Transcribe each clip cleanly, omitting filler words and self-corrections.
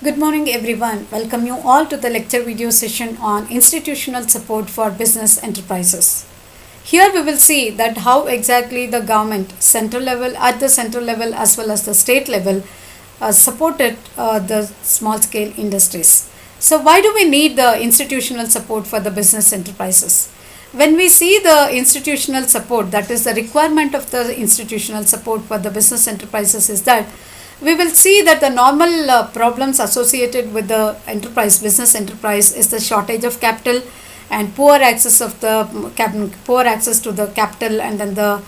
Good morning, everyone. Welcome you all to the lecture video session on institutional support for business enterprises. Here we will see that how exactly the government, at the central level as well as the state level, supported the small scale industries. So, why do we need the institutional support for the business enterprises? When we see the institutional support, that is the requirement of the institutional support for the business enterprises, is that we will see that the normal problems associated with the business enterprise is the shortage of capital and poor access to the capital, and then the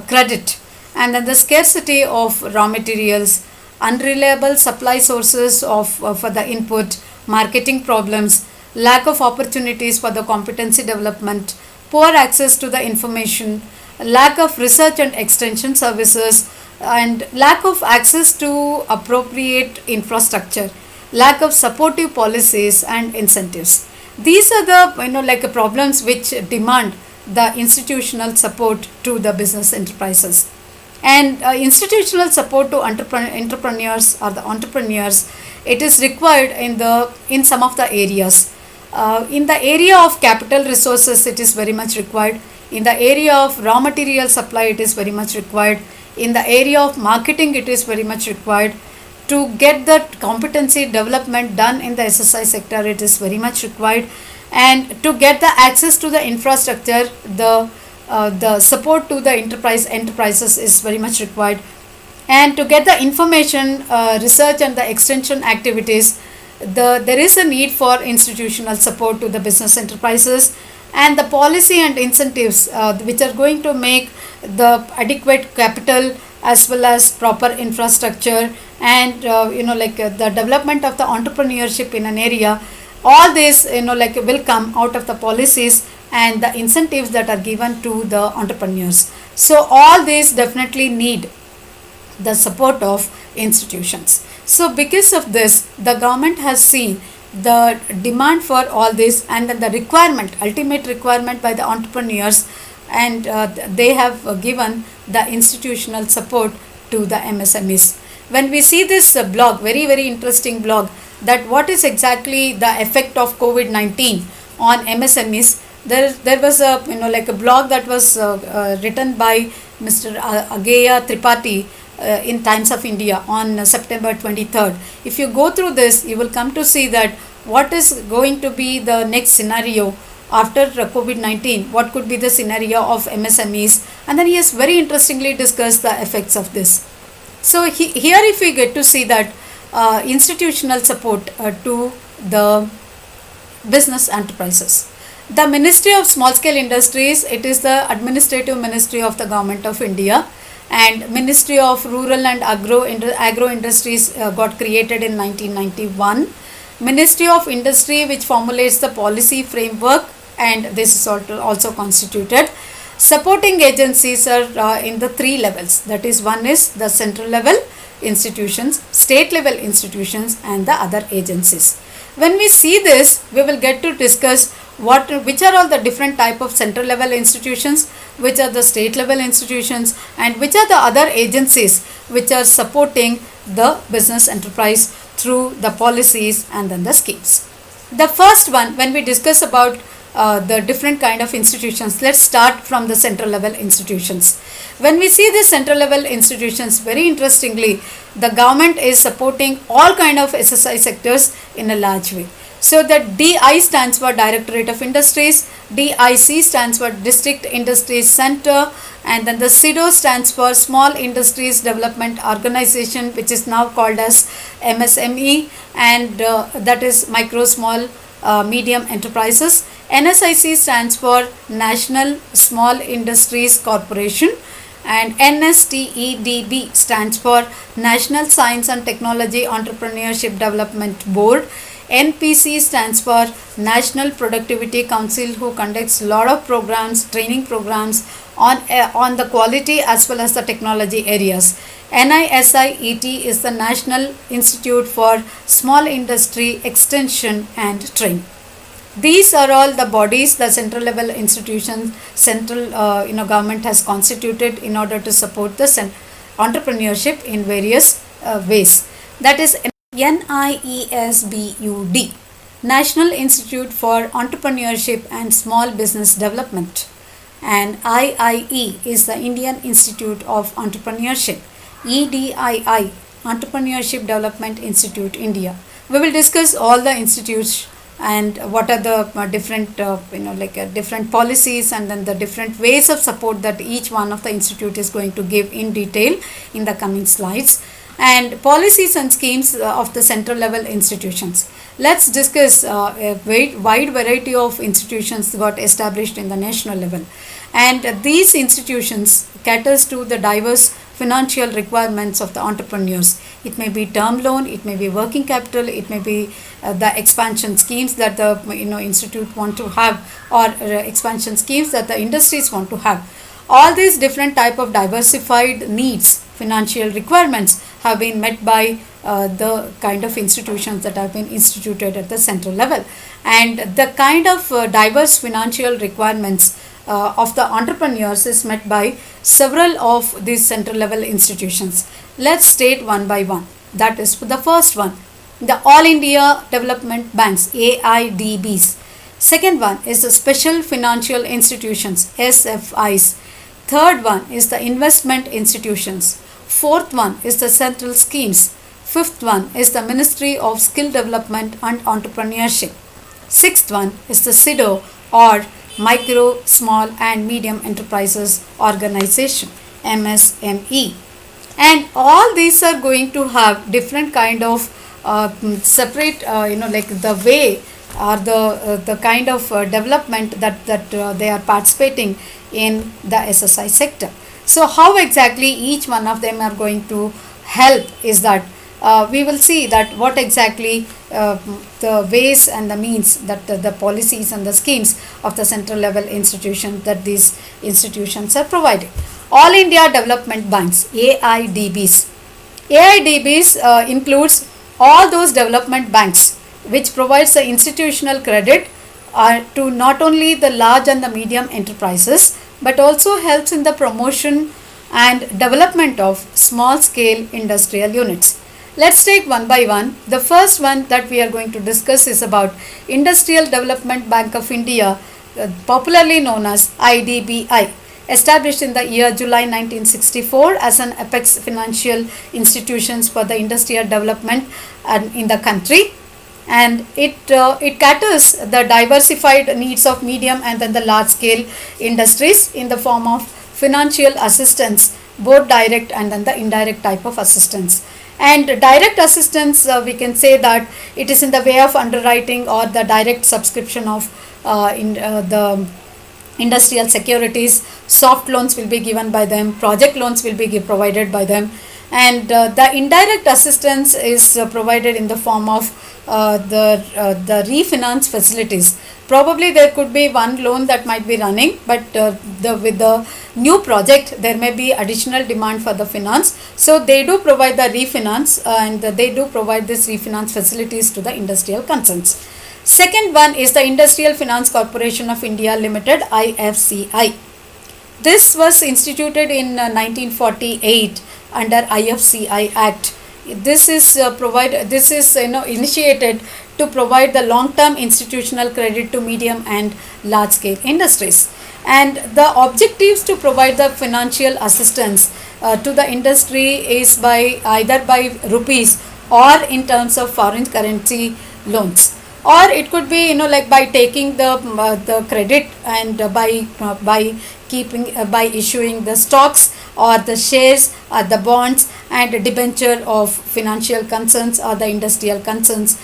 credit, and then the scarcity of raw materials, unreliable supply sources of for the input, marketing problems, lack of opportunities for the competency development, poor access to the information, lack of research and extension services, and lack of access to appropriate infrastructure, lack of supportive policies and incentives. These are the problems which demand the institutional support to the business enterprises. And institutional support to entrepreneurs or the entrepreneurs, it is required in some of the areas. In the area of capital resources, it is very much required. In the area of raw material supply, it is very much required. In the area of marketing, it is very much required. To get the competency development done in the SSI sector, it is very much required. And to get the access to the infrastructure, the support to the enterprises is very much required. And to get the information, research and the extension activities, there is a need for institutional support to the business enterprises, and the policy and incentives which are going to make the adequate capital as well as proper infrastructure, and the development of the entrepreneurship in an area. All this will come out of the policies and the incentives that are given to the entrepreneurs. So all these definitely need the support of institutions. So because of this, the government has seen the demand for all this, and then the ultimate requirement by the entrepreneurs, and they have given the institutional support to the MSMEs. When we see this blog, very interesting blog, that what is exactly the effect of COVID-19 on MSMEs, there was a blog that was written by Mr. Ageya Tripathi in Times of India on September 23rd. If you go through this, you will come to see that what is going to be the next scenario after COVID-19, what could be the scenario of MSMEs, and then he has very interestingly discussed the effects of this. So here if we get to see that institutional support to the business enterprises. The Ministry of Small Scale Industries, it is the administrative ministry of the Government of India, and Ministry of Rural and Agro Industries got created in 1991. Ministry of Industry, which formulates the policy framework, and this is also constituted. Supporting agencies are in the three levels, that is, one is the central level institutions, state level institutions, and the other agencies. When we see this, we will get to discuss which are all the different type of central level institutions, which are the state level institutions, and which are the other agencies which are supporting the business enterprise through the policies and then the schemes. The first one, when we discuss about the different kind of institutions, let's start from the central level institutions. When we see the central level institutions, very interestingly, the government is supporting all kind of SSI sectors in a large way. So the DI stands for Directorate of Industries, DIC stands for District Industries Center, and then the SIDO stands for Small Industries Development Organization, which is now called as MSME, and that is Micro Small Medium Enterprises. NSIC stands for National Small Industries Corporation, and NSTEDB stands for National Science and Technology Entrepreneurship Development Board. NPC stands for National Productivity Council, who conducts a lot of programs, training programs on the quality as well as the technology areas. NISIET is the National Institute for Small Industry Extension and Training. These are all the bodies, the central level institutions, government has constituted in order to support the entrepreneurship in various ways. That is, NIESBUD, National Institute for Entrepreneurship and Small Business Development, and IIE is the Indian Institute of Entrepreneurship, EDII, Entrepreneurship Development Institute, India. We will discuss all the institutes and what are the different different policies and then the different ways of support that each one of the institute is going to give in detail in the coming slides, and policies and schemes of the central level institutions. Let's discuss a wide variety of institutions got established in the national level, and these institutions caters to the diverse financial requirements of the entrepreneurs. It may be term loan, it may be working capital, it may be the expansion schemes that the institute want to have, or expansion schemes that the industries want to have. All these different type of diversified needs, financial requirements have been met by the kind of institutions that have been instituted at the central level, and the kind of diverse financial requirements of the entrepreneurs is met by several of these central level institutions. Let's state one by one. That is the first one, the All India Development Banks, AIDBs. Second one is the Special Financial Institutions, SFIs. Third one is the investment institutions. Fourth one is the central schemes. Fifth one is the Ministry of Skill Development and Entrepreneurship. Sixth one is the SIDO, or Micro, Small and Medium Enterprises Organization, MSME. And all these are going to have different kind of separate like the way or the kind of development that they are participating in the SSI sector. So how exactly each one of them are going to help is that we will see that what exactly the ways and the means that the policies and the schemes of the central level institution that these institutions are providing. All India Development Banks, AIDBs. AIDBs includes all those development banks which provides the institutional credit to not only the large and the medium enterprises, but also helps in the promotion and development of small scale industrial units. Let's take one by one. The first one that we are going to discuss is about Industrial Development Bank of India, popularly known as IDBI, established in the year July 1964 as an apex financial institutions for the industrial development in the country, and it caters the diversified needs of medium and then the large scale industries in the form of financial assistance, both direct and then the indirect type of assistance. And direct assistance, we can say that it is in the way of underwriting or the direct subscription of the industrial securities. Soft loans will be given by them, project loans will be provided by them, and the indirect assistance is provided in the form of the refinance facilities. Probably there could be one loan that might be running, but with the new project there may be additional demand for the finance, so they do provide the refinance and they do provide this refinance facilities to the industrial concerns. Second one is the Industrial Finance Corporation of India Limited, IFCI. This was instituted in 1948 under IFCI Act. This is initiated to provide the long-term institutional credit to medium and large-scale industries. And the objectives to provide the financial assistance to the industry is by either by rupees or in terms of foreign currency loans, or it could be like by taking the credit and by keeping by issuing the stocks or the shares or the bonds and debenture of financial concerns or the industrial concerns.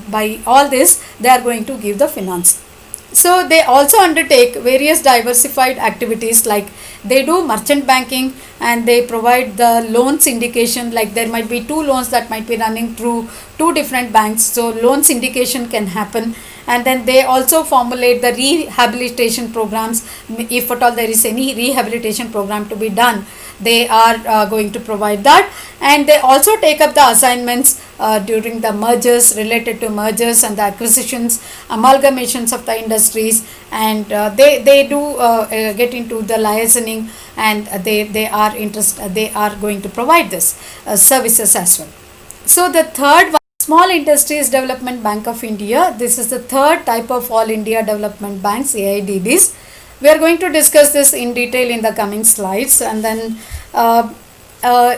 By all this they are going to give the finance. So they also undertake various diversified activities, like they do merchant banking and they provide the loan syndication, like there might be two loans that might be running through two different banks, so loan syndication can happen. And then they also formulate the rehabilitation programs. If at all there is any rehabilitation program to be done, they are going to provide that. And they also take up the assignments during the mergers, related to mergers and the acquisitions, amalgamations of the industries, and they do get into the liaising, and they are going to provide this services as well. So the third one Small Industries Development Bank of India. This is the third type of All India Development Banks, AIDBs. We are going to discuss this in detail in the coming slides, and then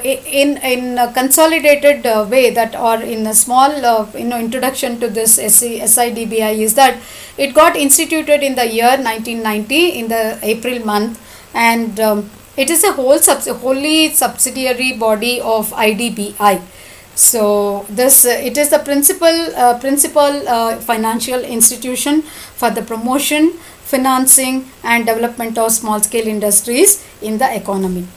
in a consolidated way, that, or in a small introduction to this SIDBI, is that it got instituted in the year 1990 in the April month, and it is a wholly subsidiary body of IDBI. So this it is the principal financial institution for the promotion, financing and development of small scale industries in the economy.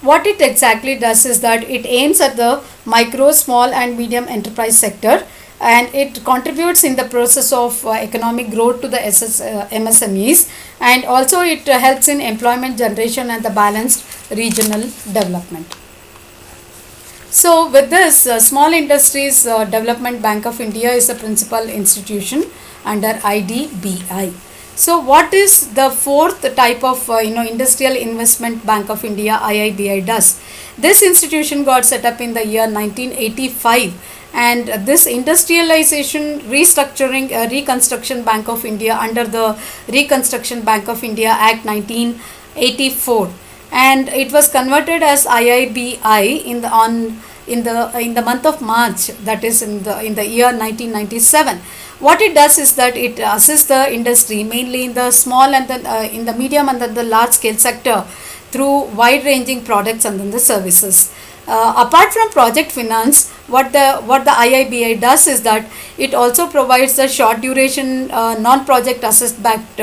What it exactly does is that it aims at the micro, small and medium enterprise sector, and it contributes in the process of economic growth to the MSMEs, and also it helps in employment generation and the balanced regional development. So with this, Small Industries Development Bank of India is a principal institution under IDBI. So what is the fourth type of Industrial Investment Bank of India, IIBI, does? This institution got set up in the year 1985, and this industrialization restructuring reconstruction Bank of India under the Reconstruction Bank of India Act 1984, and it was converted as IIBI in the month of March, that is in the year 1997. What it does is that it assists the industry mainly in the small and in the medium and the large scale sector through wide ranging products and then the services. Apart from project finance, what the IIBI does is that it also provides the short duration non-project assist backed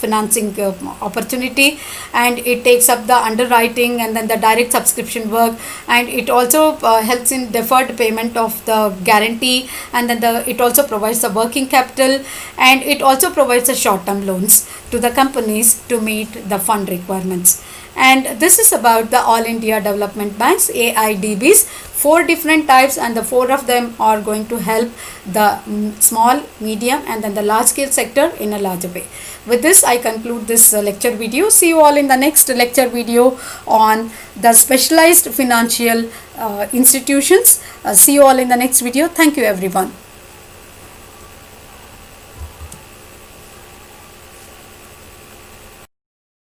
financing opportunity, and it takes up the underwriting and then the direct subscription work, and it also helps in deferred payment of the guarantee, and then it also provides the working capital, and it also provides the short term loans to the companies to meet the fund requirements. And this is about the All India Development Banks, AIDBs. 4 different types, and the 4 of them are going to help the small, medium and then the large scale sector in a larger way. With this, I conclude this lecture video. See you all in the next lecture video on the specialized financial institutions. See you all in the next video. Thank you everyone.